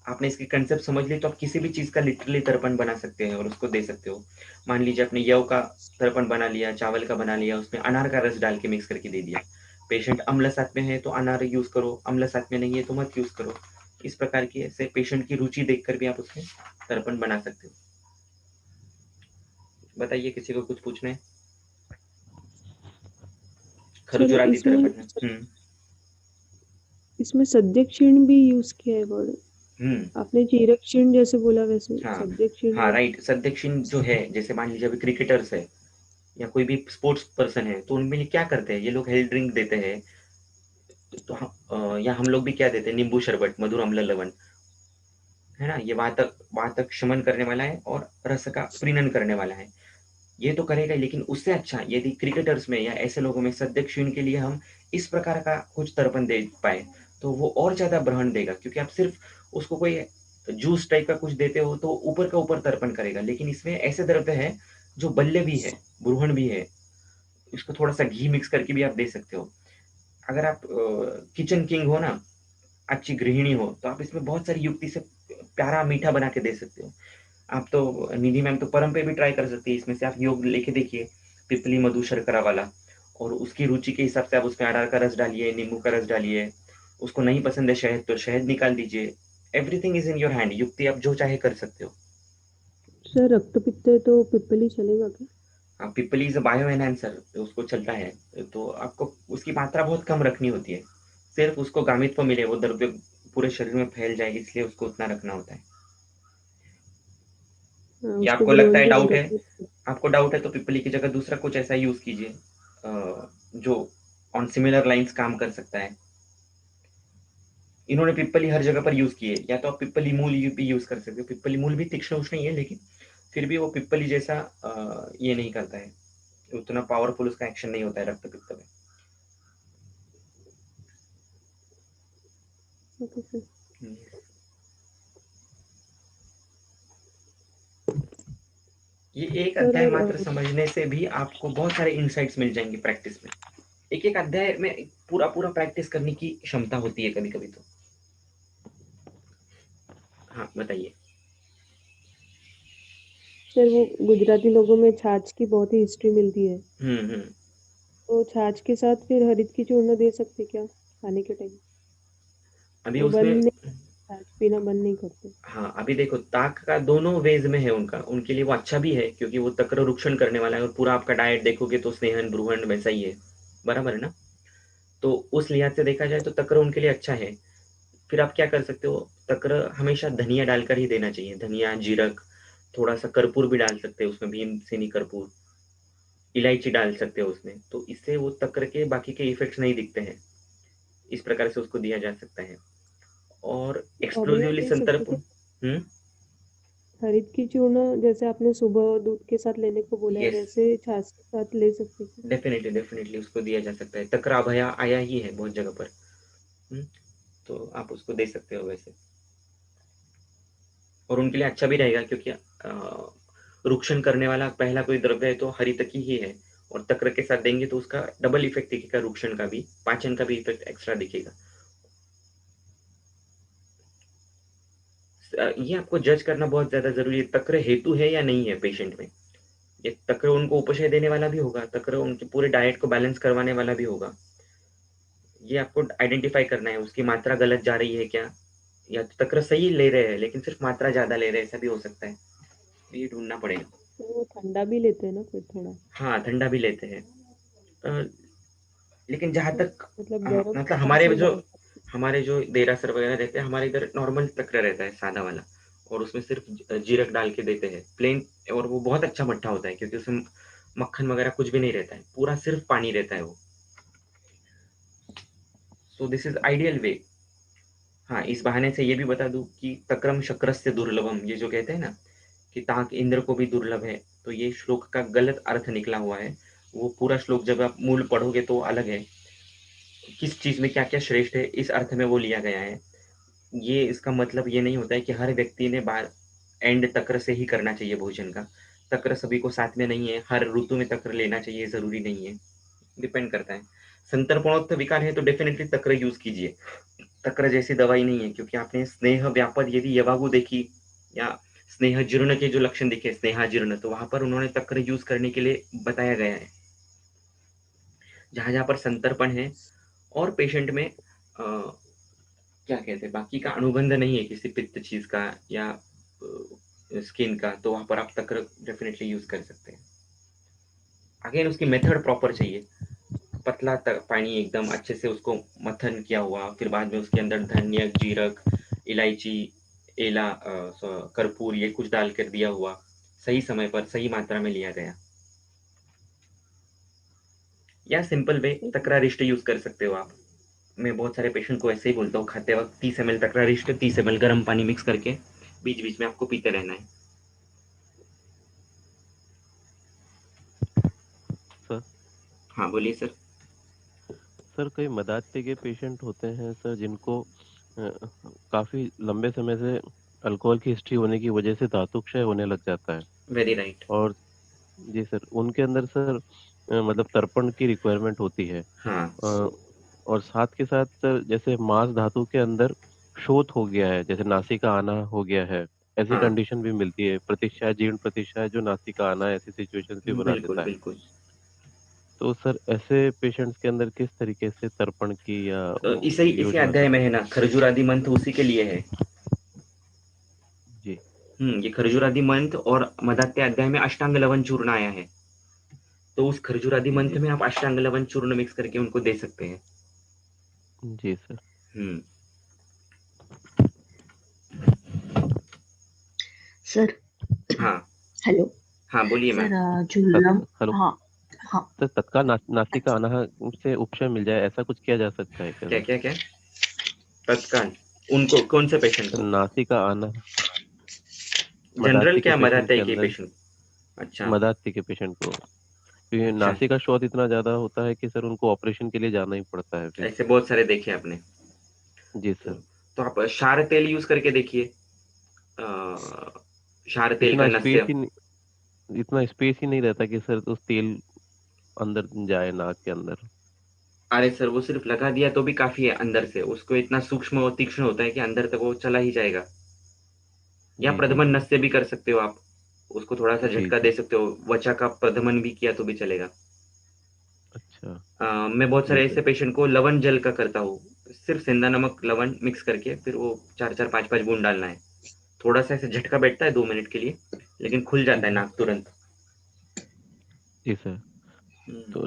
आपने इसकी कंसेप्ट समझ ली तो आप किसी भी चीज का लिटरली तर्पण बना सकते हैं और उसको दे सकते हो। मान लीजिए आपने यव का तर्पण बना लिया, चावल का बना लिया, उसमें अनार का रस डाल के मिक्स करके दे दिया। पेशेंट अम्ल साथ में है तो अनार यूज करो, अम्ल साथ में नहीं है तो मत यूज करो। इस प्रकार की ऐसे पेशेंट की रुचि देखकर भी आप उसमें तर्पण बना सकते हो। बताइए, किसी को कुछ पूछना है? सर खरुचुरादि इसमें तर्पण है। इसमें सद्य क्षीण भी यूज किया है वर्ड। हम्म। आपने चीरक क्षीण जैसे बोला वैसे हाँ सद्य क्षीण हाँ, में। राइट। सदक्षिण जो है, जैसे मान लीजिए अभी क्रिकेटर्स है या कोई भी स्पोर्ट्स पर्सन है, तो उनमें क्या करते हैं ये लोग, हेल्थ ड्रिंक देते हैं। तो या हम लोग भी क्या देते हैं, नींबू शरबत, मधुर अम्ल लवण, है ना। ये वातक वातक शमन करने वाला है और रस का प्रीणन करने वाला है। ये तो करेगा ही, लेकिन उससे अच्छा यदि क्रिकेटर्स में या ऐसे लोगों में सदक्षिण के लिए हम इस प्रकार का कुछ तर्पण दे पाए तो वो और ज्यादा ग्रहण देगा। क्योंकि आप सिर्फ उसको कोई जूस टाइप का कुछ देते हो तो ऊपर का ऊपर तर्पण करेगा, लेकिन इसमें ऐसे द्रव्य है जो बल्य भी है, ब्रूहण भी है। इसको थोड़ा सा घी मिक्स करके भी आप दे सकते हो। अगर आप किचन किंग हो ना, अच्छी गृहिणी हो, तो आप इसमें बहुत सारी युक्ति से प्यारा मीठा बना के दे सकते हो। आप तो निधि मैम तो परम पे भी ट्राई कर सकती है, इसमें से आप योग लेके देखिए, पिपली मधु शर्करा वाला, और उसकी रुचि के हिसाब से आप उसमें अनार का रस डालिए, नींबू का रस डालिए। उसको नहीं पसंद है शहद तो शहद निकाल दीजिए। Everything is in your hand, युक्ति आप जो चाहे कर सकते हो। सर रक्त पित्त है तो पिप्पली चलेगा क्या? पिपली इज बायो एनहांसर, उसको चलता है, तो आपको उसकी मात्रा बहुत कम रखनी होती है, सिर्फ उसको गामित्व मिले, वो द्रव्य पूरे शरीर में फैल जाए, इसलिए उसको उतना रखना होता है। हाँ, ये उसको आपको लगता ग्रोइंग है की डाउट है? जरूरत नहीं। आपको डाउट है तो पिपली की जगह दूसरा कुछ ऐसा यूज कीजिए जो ऑन सिमिलर लाइंस काम कर सकता है। इन्होंने पिपली हर जगह पर यूज किए, या तो आप पिपली मूल भी यूज कर सकते हो। पिपली मूल भी तीक्ष्ण उष्ण ही है, लेकिन फिर भी वो पिपली जैसा ये नहीं करता है, उतना पावरफुल उसका एक्शन नहीं होता है रक्त पित्त में। Okay sir. हम्म। ये एक अध्याय सर मात्र समझने से भी आपको बहुत सारे इंसाइट्स मिल जाएंगे प्रैक्टिस में। एक एक अध्याय में पूरा पूरा प्रैक्टिस करने की क्षमता होती है कभी कभी तो। हाँ बताइए। सर वो गुजराती लोगों में छाछ की बहुत ही हिस्ट्री मिलती है, हम्म। तो छाछ के साथ फिर हरित की चूर्ण दे सकते क्या खाने के टाइम? अभी वो उसमें, बंद नहीं, छाछ पीना बंद नहीं करते। हाँ अभी देखो, ताक का दोनों वेज में है उनका, उनके लिए वो अच्छा भी है क्योंकि वो तक्र रुक्षण करने वाला है, और पूरा आपका डाइट देखोगे तो स्नेहन ब्रूहन वैसा ही है, बराबर है ना? तो उस लिहाज से देखा जाए तो तक्र उनके लिए अच्छा है। फिर आप क्या कर सकते हो, तक्र हमेशा धनिया डालकर ही देना चाहिए, धनिया, जीरक, थोड़ा सा कर्पूर भी डाल सकते हो उसमें, भीमसेनी कर्पूर, इलायची डाल सकते हो उसमें, तो इससे वो तक्र के बाकी के इफेक्ट्स नहीं दिखते हैं। इस प्रकार से उसको दिया जा सकता है। और तो अभया एक्सक्लूसिवली दे सकते संतर्प। क्या हरित की चूर्ण? जैसे आपने सुबह दूध के साथ लेने को बोला है, यस, वैसे छाछ के साथ ले सकते क्या? डेफिनेटली डेफिनेटली उसको दिया जा सकता है, तक्र अभया आया ही है बहुत जगह पर। हम्म, तो आप उसको दे सकते हो वैसे, और उनके लिए अच्छा भी रहेगा क्योंकि रुक्षण करने वाला पहला कोई द्रव्य है तो हरितकी ही है, और तक्र के साथ देंगे तो उसका डबल इफेक्ट दिखेगा, रुक्षण का भी, पाचन का भी इफेक्ट एक्स्ट्रा दिखेगा। ये आपको जज करना बहुत ज्यादा जरूरी है, तक्र हेतु है या नहीं है पेशेंट में। ये तक्र उनको उपशय देने वाला भी होगा, तक्र उनके पूरे डाइट को बैलेंस करवाने वाला भी होगा। ये आपको आइडेंटिफाई करना है, उसकी मात्रा गलत जा रही है क्या, या तो तक्र सही ले रहे हैं लेकिन सिर्फ मात्रा ज्यादा ले रहे हैं, ऐसा भी हो सकता है। ये ढूंढना पड़ेगा। तो वो ठंडा भी लेते हैं ना फिर थोड़ा? हाँ ठंडा भी लेते हैं, अ, लेकिन जहां तक मतलब गर्म मतलब तासीर डाल सकते हमारे जो देरासर वगैरह रहते हैं, हमारे इधर नॉर्मल तक्र रहता है सादा वाला, और उसमें सिर्फ जीरक डाल के देते हैं प्लेन, और वो बहुत अच्छा मट्ठा होता है क्योंकि उसमें मक्खन वगैरह कुछ भी नहीं रहता है, पूरा सिर्फ पानी रहता है वो। So this is ideal way. हाँ, इस बहाने से ये भी बता दूं कि तक्रम शक्रस्य दुर्लभम, ये जो कहते हैं ना कि ताक इंद्र को भी दुर्लभ है, तो ये श्लोक का गलत अर्थ निकला हुआ है। वो पूरा श्लोक जब आप मूल पढ़ोगे तो अलग है, किस चीज में क्या क्या श्रेष्ठ है इस अर्थ में वो लिया गया है। ये इसका मतलब ये नहीं होता है कि हर व्यक्ति ने बार एंड तक्र से ही करना चाहिए भोजन का। तक्र सभी को साथ में नहीं है, हर ऋतु में तक्र लेना चाहिए जरूरी नहीं है, डिपेंड करता है। संतर्पणोत्थ विकार है तो डेफिनेटली तक्र यूज कीजिए, तक्र जैसी दवाई नहीं है, क्योंकि आपने स्नेह व्यापद यदि यवागु देखी, या स्नेह जीर्ण के जो लक्षण दिखे, स्नेहाजीर्ण, तो वहां पर उन्होंने तक्र यूज करने के लिए बताया गया है। जहां जहां पर संतर्पण है और पेशेंट में क्या कहते हैं, बाकी का अनुबंध नहीं है किसी पित्त चीज का या स्किन का, तो वहां पर आप तक्र डेफिनेटली यूज कर सकते हैं। अगेन उसकी मेथड प्रॉपर चाहिए, पतला पानी एकदम अच्छे से उसको मथन किया हुआ, फिर बाद में उसके अंदर धनिया, जीरक, इलायची, एला, कर्पूर, ये कुछ डाल कर दिया हुआ, सही समय पर सही मात्रा में लिया गया। या सिंपल वे हैं। तक्रारिष्ट यूज कर सकते हो आप। मैं बहुत सारे पेशेंट को ऐसे ही बोलता हूँ, खाते वक्त 30 ml तक्रारिष्ट, 30 ml गर्म पानी मिक्स करके बीच बीच में आपको पीते रहना है। सर हाँ बोलिए सर। सर कई मदाते के पेशेंट होते हैं सर, जिनको काफी लंबे समय से अल्कोहल की हिस्ट्री होने की वजह से धातुक्षय होने लग जाता है। Very right. और जी सर, उनके अंदर सर मतलब तर्पण की रिक्वायरमेंट होती है। हाँ अ, और साथ के साथ सर जैसे मांस धातु के अंदर शोथ हो गया है, जैसे नासिका आना हो गया है, ऐसी हाँ, कंडीशन भी मिलती है, प्रतिशा जीर्ण प्रतिशा जो नासिका आना ऐसी सिचुएशन भी बना बिल्कुल देता है। बिल्कुल। तो सर ऐसे पेशेंट्स के अंदर किस तरीके से तर्पण की या इसे इसी योजना अध्याय में करनी है ना, चाहिए? खरजूर आदि मंत्र उसी के लिए है। जी। ये खरजूर आदि मंत्र और मदात्य अध्याय में अष्टांग लवन चूर्ण आया है। तो उस खरजूरादि मंत्र में आप अष्टांग लवण चूर्ण मिक्स करके उनको दे सकते हैं। जी सर। सर हाँ हेलो हाँ, बोलिए मैम। सर हेलो हाँ हाँ सर, तत्काल नासिका अनाह से उपशम मिल जाए, ऐसा कुछ किया जा सकता है क्या क्या सर? क्या क्या? तत्काल उनको कौन से पेशेंट को? नासिका आना, जनरल मदाती के क्या पेशेंट मराठे के के अंदर, पेशेंट? अच्छा मदाती के पेशेंट को, क्योंकि अच्छा, नासिका शोथ इतना ज्यादा होता है कि सर उनको ऑपरेशन के लिए जाना ही पड़ता है फिर। ऐसे बहुत सारे देखे आपने। जी तो, सर। तो आप क्षार तेल यूज करके देखिए। क्षार तेल का इतना स्पेस नस्य। ही इतना स्पेस ही नहीं रहता कि सर उस तेल अंदर जाए नाक के अंदर। अरे सर, वो सिर्फ लगा दिया तो भी काफी है, अंदर से उसको इतना सूक्ष्म और तीक्ष्ण होता है कि अंदर तक वो चला ही जाएगा। या जी जी प्रधमन जी। नस्य भी कर सकते हो आप, उसको थोड़ा सा जी झटका जी। दे सकते हो, वचा का प्रधमन भी किया तो भी चलेगा। अच्छा। मैं बहुत जी सारे सर। ऐसे पेशेंट को लवण जल का करता हूँ। सिर्फ सेंधा नमक लवण मिक्स करके फिर वो 4-4 5-5 बूंद डालना है। थोड़ा सा ऐसे झटका बैठता है 2 मिनट के लिए, लेकिन खुल जाता है जी नाक तुरंत। जी सर। हम्म, तो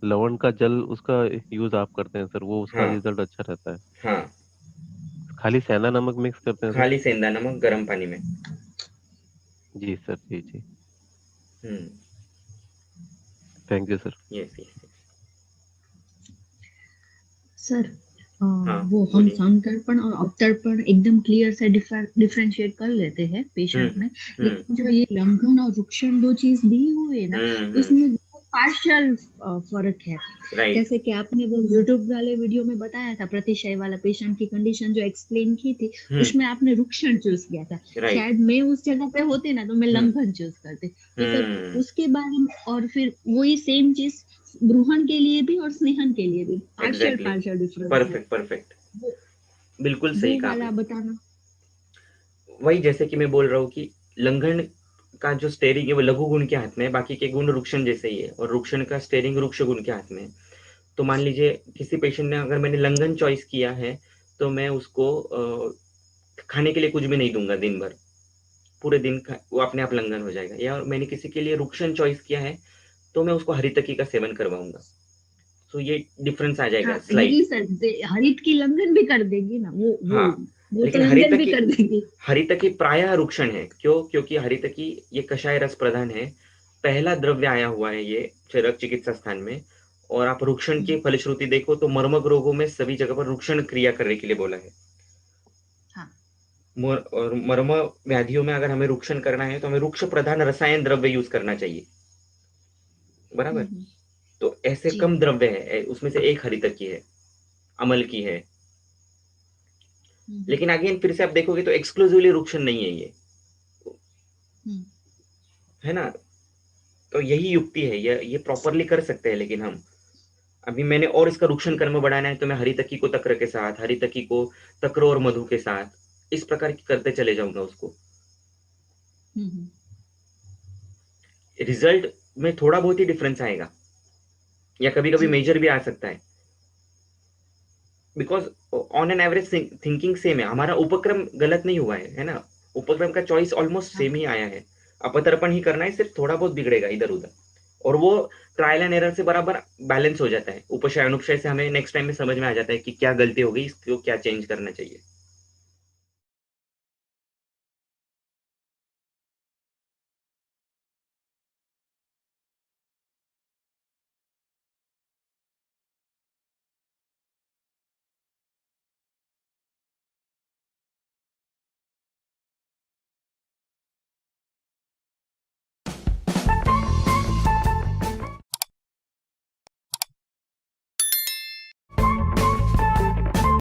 लवण का जल उसका यूज आप करते हैं सर, वो उसका हाँ रिजल्ट अच्छा रहता है? हाँ, खाली सेंधा नमक मिक्स करते हैं सर? खाली सेंधा नमक गर्म पानी में। जी सर। जी जी। Hmm, thank you sir. Yes yes. Sir हाँ वो हम बोलिए। संतर्पण और अवतर्पण एकदम क्लियर से डिफरेंशिएट कर लेते हैं पेशेंट हम्म में, हम्म लेकिन जो ये लंघन और रुक्षण दो चीज दी हुई है ना, हम्म, उसमें पार्शियल फर्क है। राइट। जैसे कि आपने वो यूट्यूब वाले वीडियो में बताया था, प्रतिशय वाला पेशेंट की कंडीशन जो एक्सप्लेन की थी, हम्म, उसमें आपने रुक्षण चूज किया था। राइट। शायद मैं उस जगह पे होते ना तो मैं हम्म लंघन चूज करते। तो सर हम्म, उसके बारे में, और फिर वही सेम चीज ब्रूहन के लिए भी और स्नेहन के लिए भी पार्शियल एग्जैक्टली। पार्शियल डिफरेंस है। परफेक्ट परफेक्ट, वो बिल्कुल वो सही कहा वाला आपने। बताना। वही जैसे कि मैं बोल रहा हूँ कि लंघन का जो स्टेरिंग है वो लघु गुण के हाथ में है, बाकी के गुण रुक्षण जैसे ही है, और रुक्षण का स्टेरिंग रुक्ष गुण के हाथ में है। तो मान लीजिए किसी पेशेंट ने, अगर मैंने लंघन चॉइस किया है, तो मैं उसको खाने के लिए कुछ भी नहीं दूंगा दिन भर, पूरे दिन वो अपने आप लंघन हो जाएगा। या मैंने किसी के लिए रुक्षण चॉइस किया है, तो मैं उसको हरितकी का सेवन करवाऊंगा। तो ये डिफरेंस आ हाँ जाएगा नहीं स्लाइट। सर, हरित की लंघन भी कर देगी ना वो हाँ, वो तो लेकिन लंघन भी कर देगी। हरितकी प्रायः रुक्षण है। क्यों? क्योंकि हरितकी ये कषाय रस प्रधान है, पहला द्रव्य आया हुआ है ये चरक चिकित्सा स्थान में। और आप रुक्षण की हम्म, फलश्रुति देखो तो मर्मक रोगों में सभी जगह पर रुक्षण क्रिया करने के लिए बोला है। हाँ। और मर्म व्याधियों में अगर हमें रुक्षण करना है तो हमें रुक्ष प्रधान रसायन द्रव्य यूज करना चाहिए, बराबर। हम्म, तो ऐसे जी। कम द्रव्य है, उसमें से एक हरितकी है, अमल की है। हम्म, लेकिन अगेन फिर से आप देखोगे तो एक्सक्लूसिवली रुक्षण नहीं है ये, हम्म, है ना। तो यही युक्ति है, ये प्रॉपरली कर सकते हैं। लेकिन हम अभी मैंने और इसका रुक्षण जी। कर्म बढ़ाना है, तो मैं हरितकी को तक्र के साथ, हरितकी को तक्र और मधु के साथ इस प्रकार की करते चले जाऊंगा उसको। हम्म, रिजल्ट में थोड़ा बहुत ही डिफरेंस आएगा, या कभी कभी जी। मेजर भी आ सकता है, because on an average thinking same है, हमारा उपक्रम गलत नहीं हुआ है ना। उपक्रम का चॉइस ऑलमोस्ट हाँ सेम ही आया है। अपतर्पण ही करना है, सिर्फ थोड़ा बहुत बिगड़ेगा इधर उधर, और वो ट्रायल एंड एरर से बराबर बैलेंस हो जाता है। उपशय अनुपशय से हमें नेक्स्ट टाइम में समझ में आ जाता है कि क्या गलती हो गई, इसको क्या चेंज करना चाहिए।